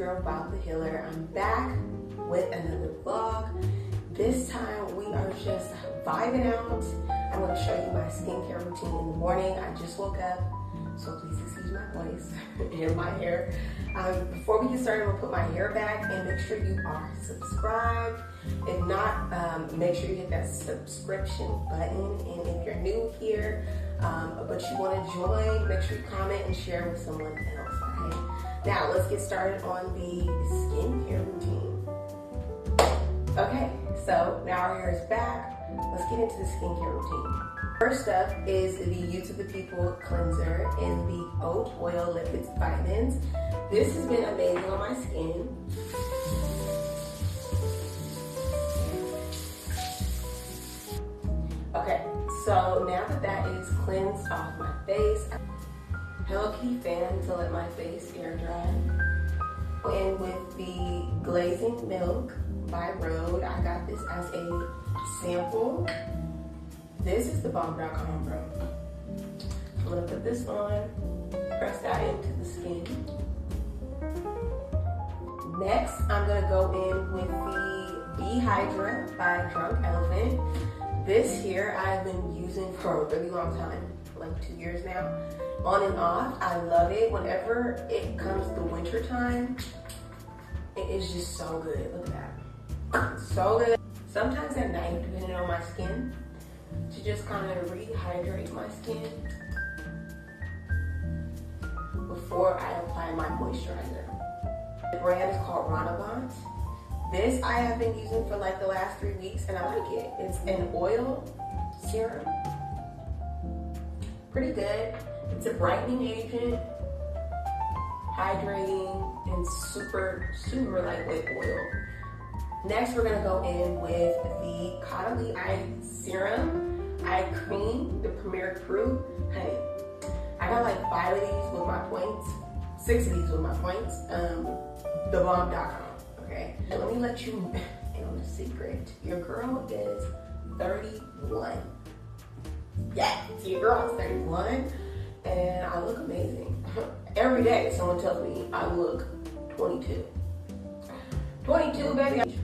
girl, Bob the Healer. I'm back with another vlog. This time we are just vibing out. I'm going to show you my skincare routine in the morning. I just woke up, so please excuse my voice and my hair. Before we get started, I'm going to put my hair back and make sure you are subscribed. If not, make sure you hit that subscription button. And if you're new here, but you want to join, make sure you comment and share with someone else, all right? Now, let's get started on the skincare routine. Okay, so now our hair is back. Let's get into the skincare routine. First up is the Youth of the People cleanser in the oat oil lipids vitamins. This has been amazing on my skin. Okay, so now that is cleansed off my face, Hello Kitty fan to let my face air dry. And with the Glazing Milk by Rhode, I got this as a sample. This is the bomb.com, bro. I'm gonna put this on, press that into the skin. Next, I'm gonna go in with the Bee Hydra by Drunk Elephant. This here I've been using for a really long time, like 2 years now, on and off. I love it. Whenever it comes to winter time, it is just so good. Look at that, so good. Sometimes at night, depending on my skin, to just kind of rehydrate my skin before I apply my moisturizer. The brand is called Ronavant. This I have been using for like the last 3 weeks and I like it. It's an oil serum. Pretty good. It's a brightening agent, hydrating, and super lightweight oil. Next, we're gonna go in with the Caudalie Eye Serum, Eye Cream, the Premier Crew. Honey, I got like 5 of these with my points, 6 of these with my points, thebomb.com, okay? And let me let you in on a secret. Your girl is 31. Yeah, so your girl is 31, and I look amazing. Every day, someone tells me I look 22. 22, baby.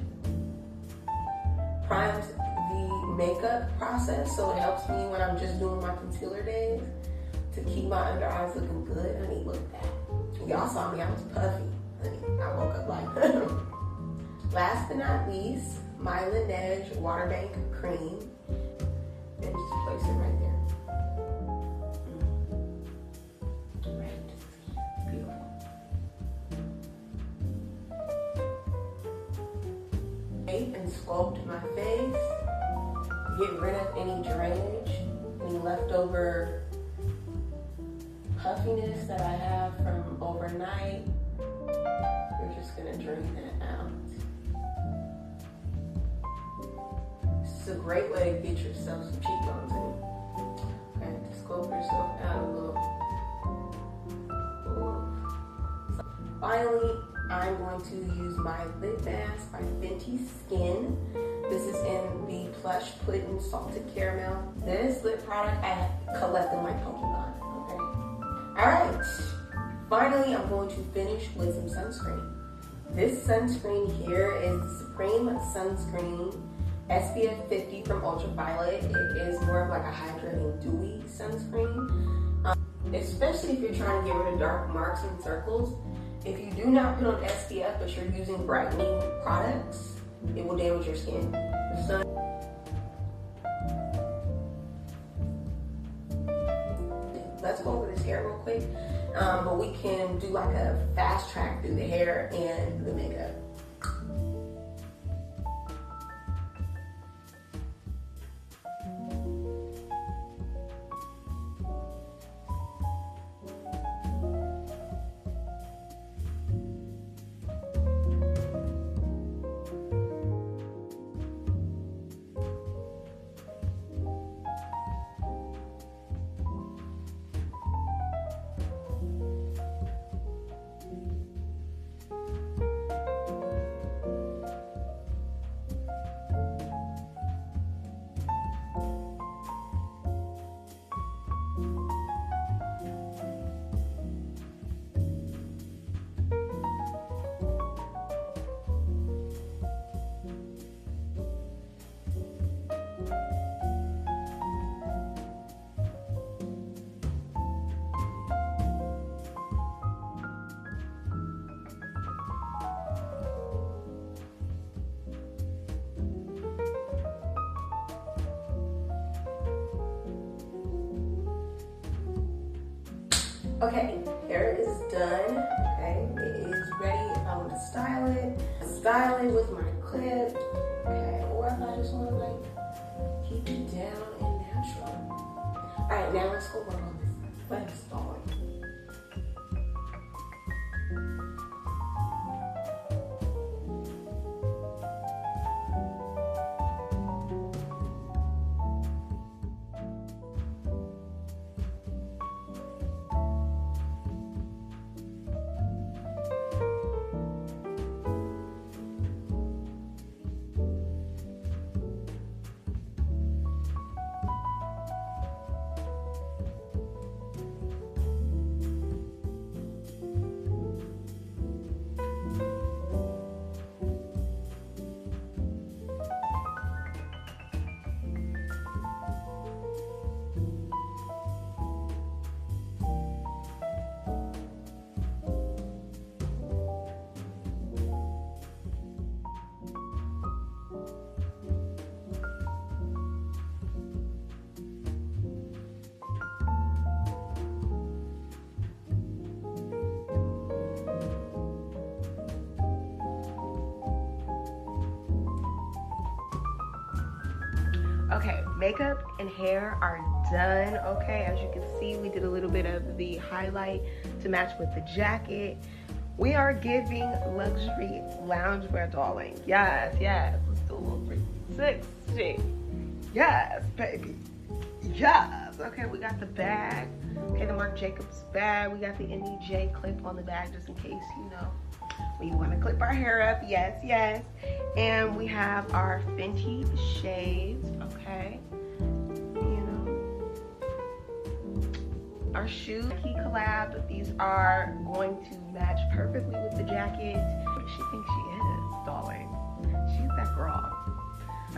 Primes the makeup process, so it helps me when I'm just doing my concealer days to keep my under eyes looking good. Honey, look at that. Y'all saw me, I was puffy. Honey, I woke up like Last but not least, my Laneige Water Bank Cream. And just place it right there. Right. Beautiful. And sculpt my face, get rid of any drainage, any leftover puffiness that I have from overnight. We're just gonna drain that out. This is a great way to get yourself some cheekbones in. Okay, to sculpt yourself out a little. So finally, I'm going to use my lip mask by Fenty Skin. This is in the Plush Pudding Salted Caramel. This lip product I collected my Pokemon, okay? All right, finally I'm going to finish with some sunscreen. This sunscreen here is the Supreme Sunscreen SPF 50 from Ultraviolet. It is more of like a hydrating dewy sunscreen, especially if you're trying to get rid of dark marks and circles. If you do not put on SPF, but you're using brightening products, it will damage your skin. Let's go over this hair real quick, but we can do like a fast track through the hair and the makeup. Okay, hair is done. Okay, it is ready. If I want to style it with my clip. Okay, or if I just want to like keep it down and natural. All right, now let's go work on this fun styling. Okay, makeup and hair are done. Okay, as you can see, we did a little bit of the highlight to match with the jacket. We are giving luxury loungewear, darling. Yes, yes. Let's do a little 360. Yes, baby. Yes. Okay, we got the bag. Okay, the Marc Jacobs bag. We got the NEJ clip on the bag just in case, you know, we want to clip our hair up. Yes, yes. And we have our Fenty shades, okay? You know, our shoe key collab. These are going to match perfectly with the jacket. What does she think she is, darling? She's that girl.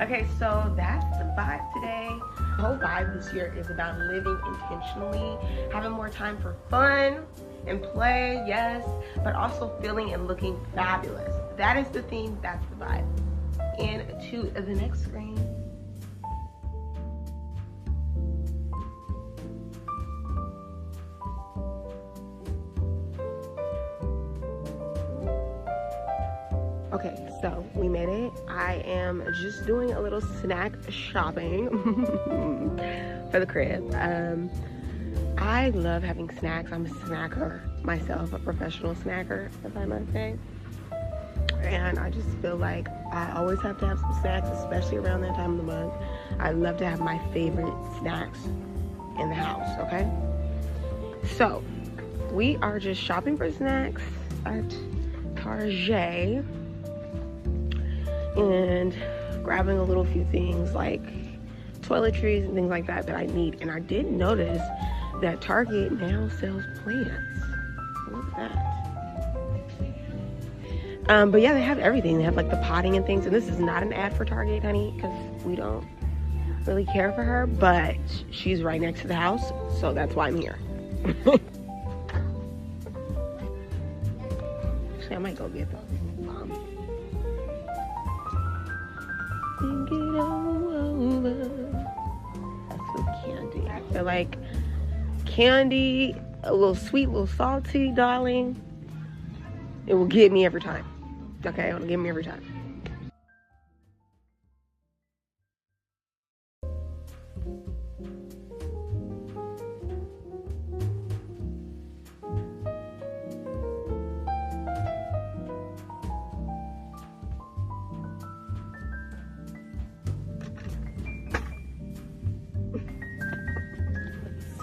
Okay, so that's the vibe today. The whole vibe this year is about living intentionally, having more time for fun and play, yes, but also feeling and looking fabulous. That is the theme, that's the vibe. And to the next screen. Okay, so we made it. I am just doing a little snack shopping for the crib. I love having snacks. I'm a snacker myself, a professional snacker, if I must say. And I just feel like I always have to have some snacks, especially around that time of the month. I love to have my favorite snacks in the house, okay? So, we are just shopping for snacks at Target and grabbing a little few things like toiletries and things like that that I need. And I did notice that Target now sells plants. Look at that. But yeah, they have everything. They have like the potting and things. And this is not an ad for Target, honey, because we don't really care for her. But she's right next to the house, so that's why I'm here. Actually, I might go get them. Think it all over. That's some candy. I feel like candy, a little sweet, a little salty, darling. It will get me every time. Okay, it will get me every time.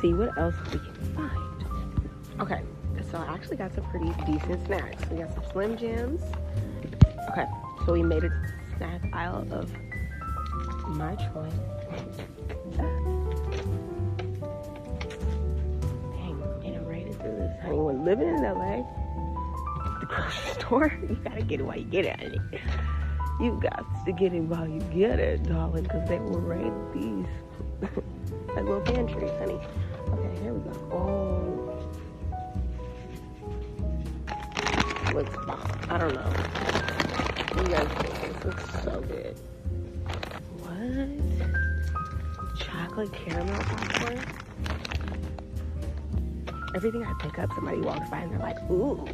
See what else we can find. Okay, so I actually got some pretty decent snacks. We got some Slim Jims. Okay, so we made a snack aisle of my choice. Dang, I'm ready through this. Honey, when living in LA, the grocery store, you gotta get it while you get it, honey. You got to get it while you get it, darling, because they will raid these like little pantries, honey. Okay, here we go. Oh, looks bomb. I don't know. You guys think this looks so good. What? Chocolate caramel popcorn? Everything I pick up, somebody walks by and they're like, ooh.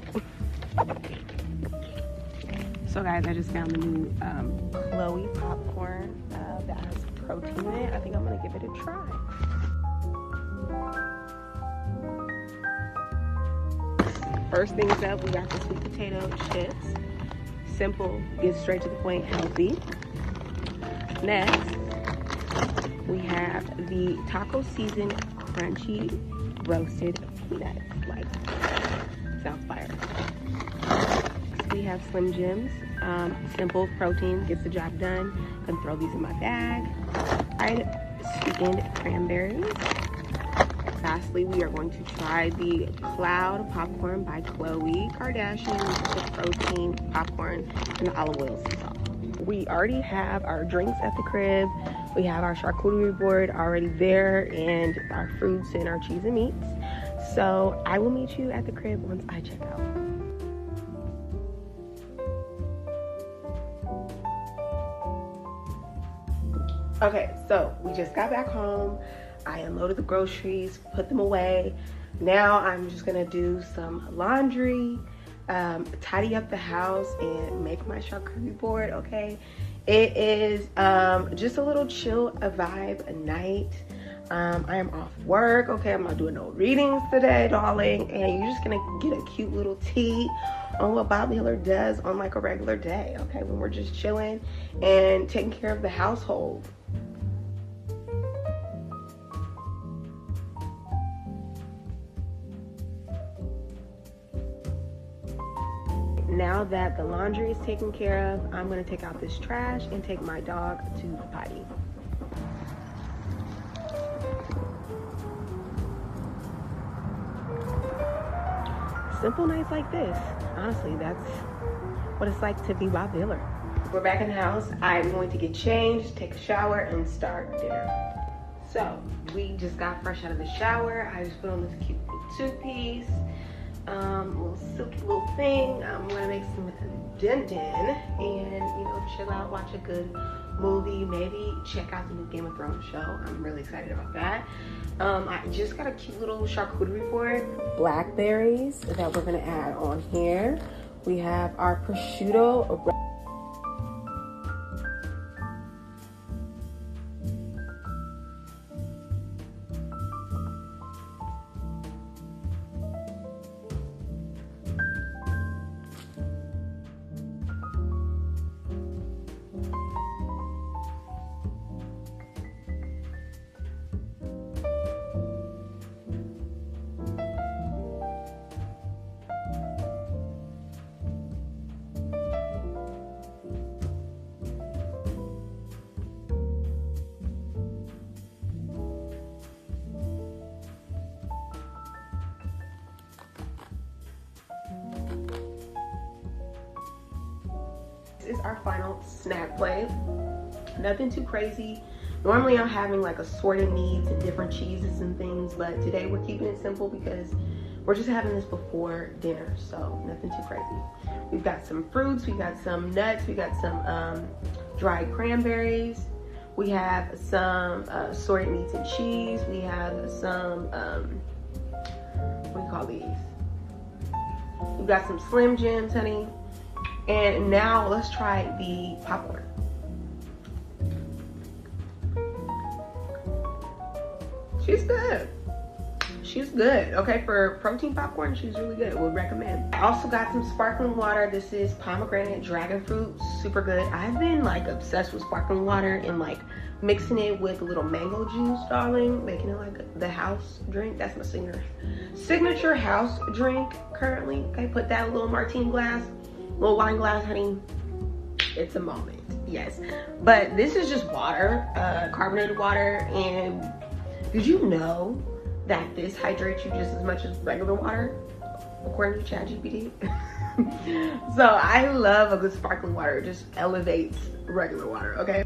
So guys, I just found the new Chloe popcorn that has protein in it. I think I'm gonna give it a try. First things up, we got the sweet potato chips. Simple, get straight to the point, healthy. Next, we have the taco seasoned crunchy roasted peanuts. Like, sounds fire. Next, we have Slim Jims. Simple protein, gets the job done. Can throw these in my bag. Fried sweetened cranberries. Lastly, we are going to try the Cloud Popcorn by Khloe Kardashian, which is the protein popcorn and the olive oil sea salt. We already have our drinks at the crib. We have our charcuterie board already there and our fruits and our cheese and meats. So I will meet you at the crib once I check out. Okay, so we just got back home. I unloaded the groceries, put them away. Now I'm just gonna do some laundry, tidy up the house, and make my charcuterie board, okay? It is just a little chill vibe night. I am off work, okay? I'm not doing no readings today, darling. And you're just gonna get a cute little tea on what Bob Miller does on like a regular day, okay? When we're just chilling and taking care of the household. Now that the laundry is taken care of, I'm gonna take out this trash and take my dog to the potty. Simple nights like this, honestly, that's what it's like to be Bob Miller. We're back in the house. I'm going to get changed, take a shower, and start dinner. So, we just got fresh out of the shower. I just put on this cute little two-piece. Little silky little thing. I'm gonna make some din and, you know, chill out, watch a good movie, maybe check out the new Game of Thrones show. I'm really excited about that. I just got a cute little charcuterie board. Blackberries that we're gonna add on here. We have our prosciutto. Is our final snack plate. Nothing too crazy. Normally I'm having like assorted meats and different cheeses and things, but today we're keeping it simple because we're just having this before dinner, so nothing too crazy. We've got some fruits, we got some nuts, we got some dried cranberries, we have some assorted meats and cheese, we have some what do you call these? We've got some Slim Jims, honey. And now let's try the popcorn. She's good. She's good. Okay, for protein popcorn, she's really good. Would recommend. I also got some sparkling water. This is pomegranate dragon fruit. Super good. I've been like obsessed with sparkling water and like mixing it with a little mango juice, darling. Making it like the house drink. That's my signature house drink currently. Okay, put that in a little martini glass. Little wine glass, honey. It's a moment, yes. But this is just water, carbonated water. And did you know that this hydrates you just as much as regular water, according to ChatGPT? So I love a good sparkling water. It just elevates regular water, okay?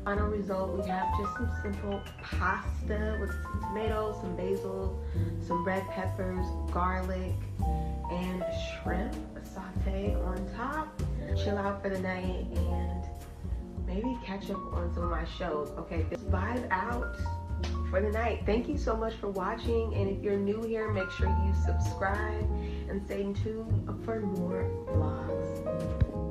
Final result, we have just some simple pasta with some tomatoes, some basil, some red peppers, garlic, and shrimp saute on top. Chill out for the night and maybe catch up on some of my shows. Okay, just vibe out for the night. Thank you so much for watching, and if you're new here, make sure you subscribe and stay tuned for more vlogs.